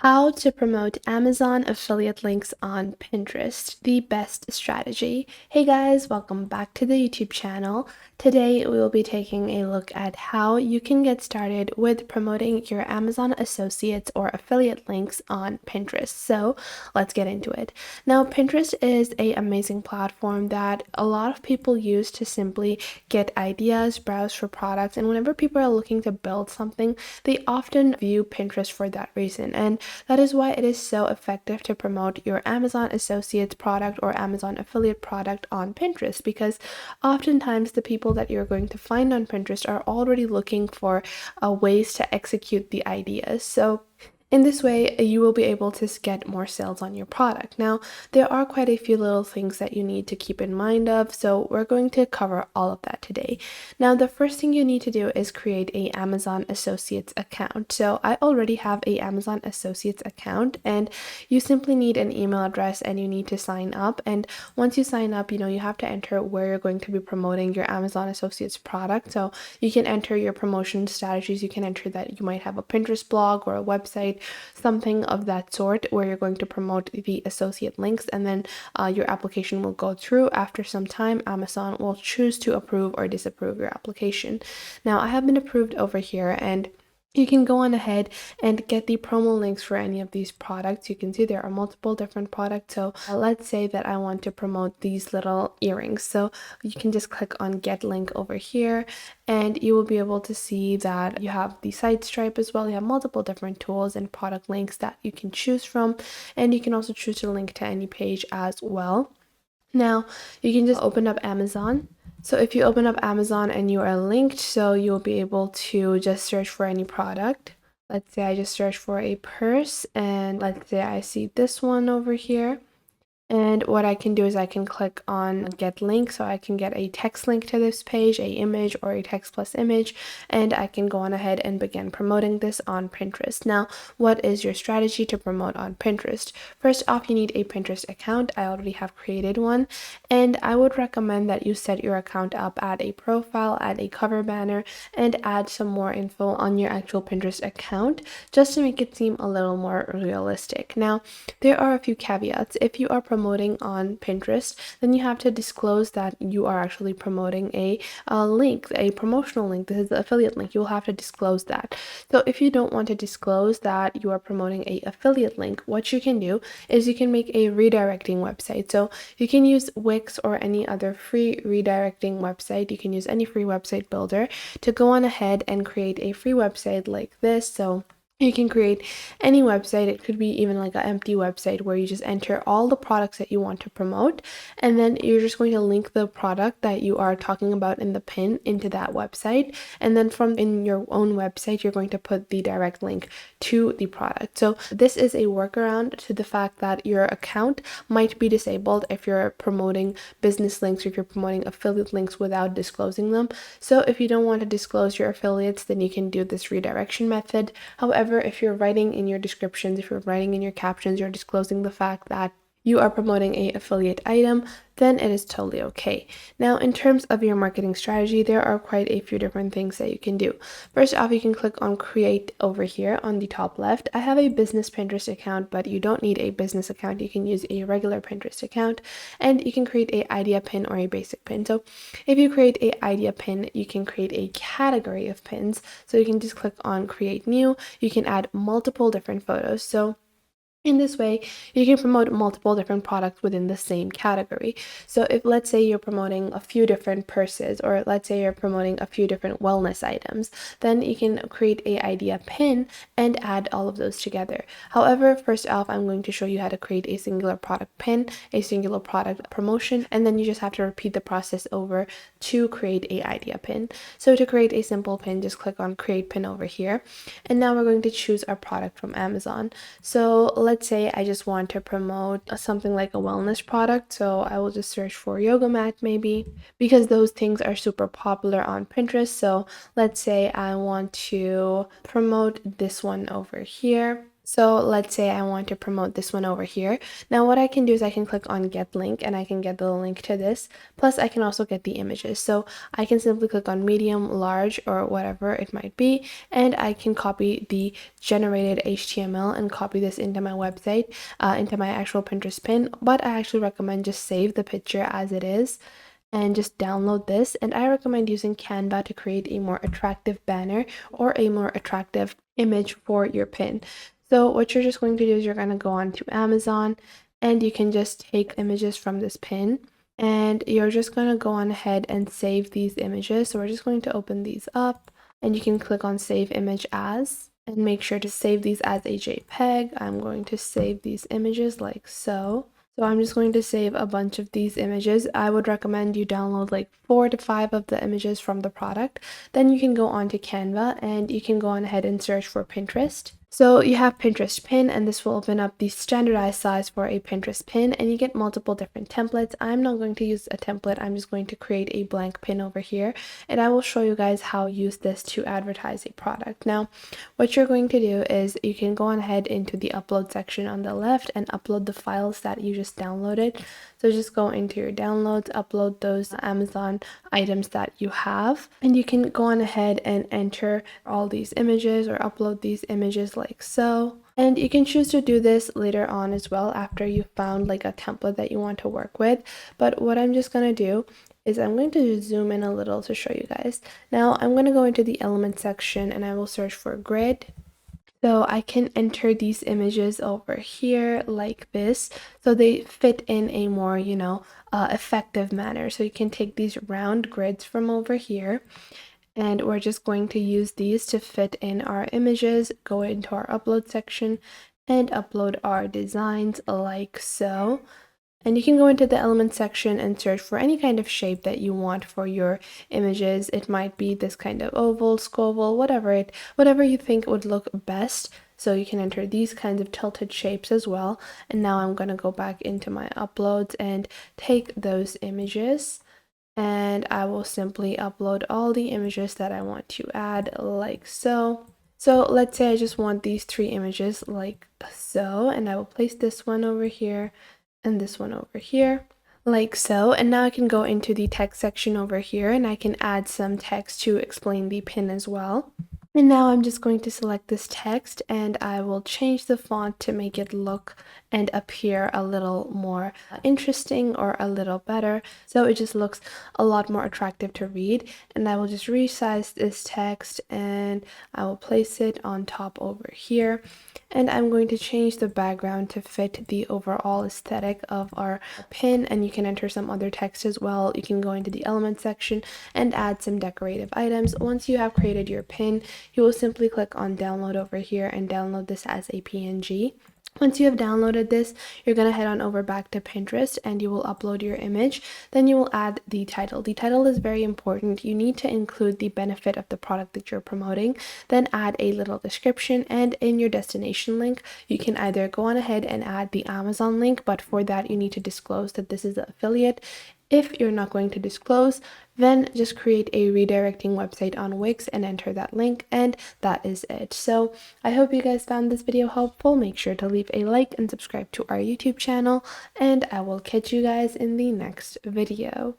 How to promote Amazon affiliate links on Pinterest, the best strategy. Hey guys, welcome back to the YouTube channel. Today we will be taking a look at how you can get started with promoting your Amazon associates or affiliate links on Pinterest. So let's get into it. Now, Pinterest is an amazing platform that a lot of people use to simply get ideas, browse for products, and whenever people are looking to build something, they often view Pinterest for that reason. And that is why it is so effective to promote your Amazon Associates product or Amazon affiliate product on Pinterest, because oftentimes the people that you're going to find on Pinterest are already looking for ways to execute the ideas. So in this way, you will be able to get more sales on your product. Now, there are quite a few little things that you need to keep in mind of, so we're going to cover all of that today. Now, the first thing you need to do is create a Amazon Associates account. So I already have a Amazon Associates account, and you simply need an email address and you need to sign up. And once you sign up, you have to enter where you're going to be promoting your Amazon Associates product. So you can enter your promotion strategies. You can enter that you might have a Pinterest blog or a website, something of that sort, where you're going to promote the associate links, and then your application will go through. After some time, Amazon will choose to approve or disapprove your application. Now, I have been approved over here, and you can go on ahead and get the promo links for any of these products. You can see there are multiple different products. So let's say that I want to promote these little earrings. So you can just click on get link over here, and you will be able to see that you have the side stripe as well. You have multiple different tools and product links that you can choose from, and you can also choose to link to any page as well. Now, you can just open up Amazon. So if you open up Amazon and you are linked, so you'll be able to just search for any product. Let's say I just search for a purse, and let's say I see this one over here. And what I can do is I can click on get link, so I can get a text link to this page, a image or a text plus image, and I can go on ahead and begin promoting this on Pinterest. Now, what is your strategy to promote on Pinterest? First off, you need a Pinterest account. I already have created one, and I would recommend that you set your account up, add a profile, add a cover banner, and add some more info on your actual Pinterest account, just to make it seem a little more realistic. Now, there are a few caveats. If you are promoting on Pinterest, then you have to disclose that you are actually promoting a link, a promotional link. This is the affiliate link. You'll have to disclose that. So if you don't want to disclose that you are promoting a affiliate link, what you can do is you can make a redirecting website. So you can use Wix or any other free redirecting website. You can use any free website builder to go on ahead and create a free website like this. So you can create any website. It could be even like an empty website where you just enter all the products that you want to promote, and then you're just going to link the product that you are talking about in the pin into that website, and then from in your own website you're going to put the direct link to the product. So this is a workaround to the fact that your account might be disabled if you're promoting business links or if you're promoting affiliate links without disclosing them. So if you don't want to disclose your affiliates, then you can do this redirection method. However, if you're writing in your descriptions, if you're writing in your captions, you're disclosing the fact that you are promoting a affiliate item, then it is totally okay. Now, in terms of your marketing strategy, there are quite a few different things that you can do. First off, you can click on create over here on the top left. I have a business Pinterest account, but you don't need a business account. You can use a regular Pinterest account, and you can create a idea pin or a basic pin. So if you create a idea pin, you can create a category of pins. So you can just click on create new. You can add multiple different photos. So in this way, you can promote multiple different products within the same category. So if, let's say, you're promoting a few different purses, or let's say you're promoting a few different wellness items, then you can create a idea pin and add all of those together. However, first off, I'm going to show you how to create a singular product pin, a singular product promotion, and then you just have to repeat the process over to create a idea pin. So to create a simple pin, just click on create pin over here. And now we're going to choose our product from Amazon. So let's say I just want to promote something like a wellness product. So I will just search for yoga mat maybe, because those things are super popular on Pinterest. So let's say I want to promote this one over here. So let's say I want to promote this one over here. Now what I can do is I can click on get link and I can get the link to this. Plus I can also get the images. So I can simply click on medium, large, or whatever it might be, and I can copy the generated HTML and copy this into my website, into my actual Pinterest pin. But I actually recommend just save the picture as it is and just download this. And I recommend using Canva to create a more attractive banner or a more attractive image for your pin. So what you're just going to do is you're going to go on to Amazon and you can just take images from this pin and you're just going to go on ahead and save these images. So we're just going to open these up and you can click on save image as and make sure to save these as a JPEG. I'm going to save these images like so. So I'm just going to save a bunch of these images. I would recommend you download like 4 to 5 of the images from the product. Then you can go on to Canva and you can go on ahead and search for Pinterest. So you have Pinterest pin and this will open up the standardized size for a Pinterest pin and you get multiple different templates. I'm not going to use a template. I'm just going to create a blank pin over here and I will show you guys how to use this to advertise a product. Now, what you're going to do is you can go on ahead into the upload section on the left and upload the files that you just downloaded. So just go into your downloads, upload those Amazon items that you have, and you can go on ahead and enter all these images or upload these images like so. And you can choose to do this later on as well after you found like a template that you want to work with. But what I'm just going to do is I'm going to zoom in a little to show you guys. Now I'm going to go into the element section and I will search for grid. So I can enter these images over here like this so they fit in a more, effective manner. So you can take these round grids from over here and we're just going to use these to fit in our images, go into our upload section and upload our designs like so. And you can go into the element section and search for any kind of shape that you want for your images. It might be this kind of oval, scoval, whatever you think would look best. So you can enter these kinds of tilted shapes as well. And now I'm going to go back into my uploads and take those images. And I will simply upload all the images that I want to add like so. So let's say I just want these 3 images like so, and I will place this one over here and this one over here like so. And now I can go into the text section over here and I can add some text to explain the pin as well. And now I'm just going to select this text and I will change the font to make it look and appear a little more interesting or a little better. So it just looks a lot more attractive to read. And I will just resize this text and I will place it on top over here. And I'm going to change the background to fit the overall aesthetic of our pin. And you can enter some other text as well. You can go into the element section and add some decorative items. Once you have created your pin, you will simply click on download over here and download this as a PNG. Once you have downloaded this, you're going to head on over back to Pinterest and you will upload your image. Then you will add the title. The title is very important. You need to include the benefit of the product that you're promoting. Then add a little description, and in your destination link, you can either go on ahead and add the Amazon link, but for that you need to disclose that this is an affiliate. If you're not going to disclose, then just create a redirecting website on Wix and enter that link, and that is it. So I hope you guys found this video helpful. Make sure to leave a like and subscribe to our YouTube channel, and I will catch you guys in the next video.